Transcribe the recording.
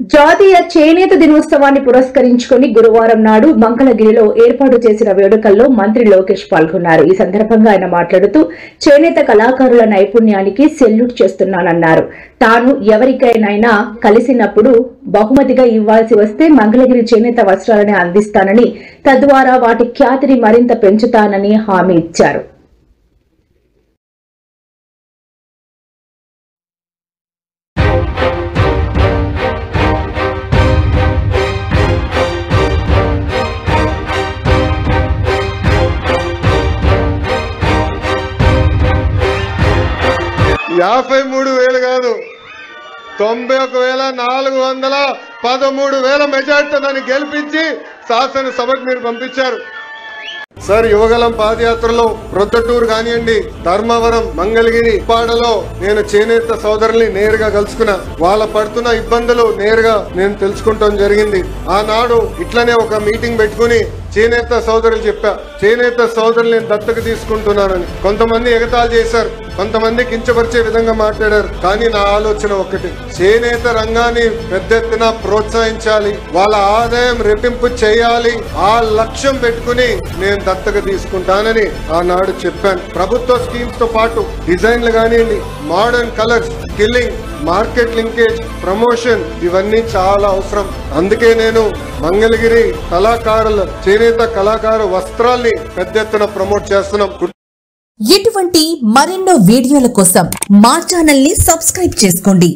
జాతీయ చేనేత దినోత్సవాన్ని పురస్కరించుకుని గురువారం నాడు మంగళగిరిలో ఏర్పాటు చేసిన వేడుకల్లో మంత్రి లోకేష్ పాల్గొన్నారు. ఈ సందర్భంగా ఆయన మాట్లాడుతూ చేనేత కళాకారుల నైపుణ్యానికి సెల్యూట్ చేస్తున్నానన్నారు. తాను ఎవరికైనా కలిసినప్పుడు బహుమతిగా ఇవ్వాల్సి వస్తే మంగళగిరి చేనేత వస్త్రాలని అందిస్తానని, తద్వారా వాటి ఖ్యాతిని మరింత పెంచుతానని హామీ ఇచ్చారు. యాభై 53,000 కాదు, 91,413,000 మెజార్టీతో నన్ను గెలిపించి శాసనసభకు మీరు పంపించారు. సార్, యువగలం పాదయాత్రలో ప్రొద్దటూరు కానివ్వండి, ధర్మవరం, మంగళగిరి, ఉప్పాడలో నేను చేనేత సోదరుల్ని నేరుగా కలుసుకున్నా. వాళ్ళ పడుతున్న ఇబ్బందులు నేరుగా నేను తెలుసుకుంటాం జరిగింది. ఆనాడు ఇట్లనే ఒక మీటింగ్ పెట్టుకుని చేనేత సోదరులు చెప్పా, చేనేత సోదరులు నేను దత్తకు తీసుకుంటున్నానని. కొంతమంది ఎగతాళి చేశారు, కొంతమంది కించపరిచే విధంగా మాట్లాడారు. కానీ నా ఆలోచన ఒక్కటి, చేనేత రంగాన్ని పెద్ద ఎత్తున ప్రోత్సహించాలి, వాళ్ళ ఆదాయం రెట్టింపు చేయాలి. ఆ లక్ష్యం పెట్టుకుని నేను దత్తకు తీసుకుంటానని ఆనాడు చెప్పాను. ప్రభుత్వ స్కీమ్స్ తో పాటు డిజైన్లు కానివ్వండి, modern colours, skilling, market linkage, promotion, ఇవన్నీ చాలా అవసరం. అందుకే నేను మంగళగిరి కళాకారుల చేనేత కళాకారు వస్త్రాల్ని పెద్ద ఎత్తున ప్రమోట్ చేస్తున్నాం. ఇటువంటి మరెన్నో వీడియోల కోసం మా ఛానల్ ని సబ్స్క్రైబ్ చేసుకోండి.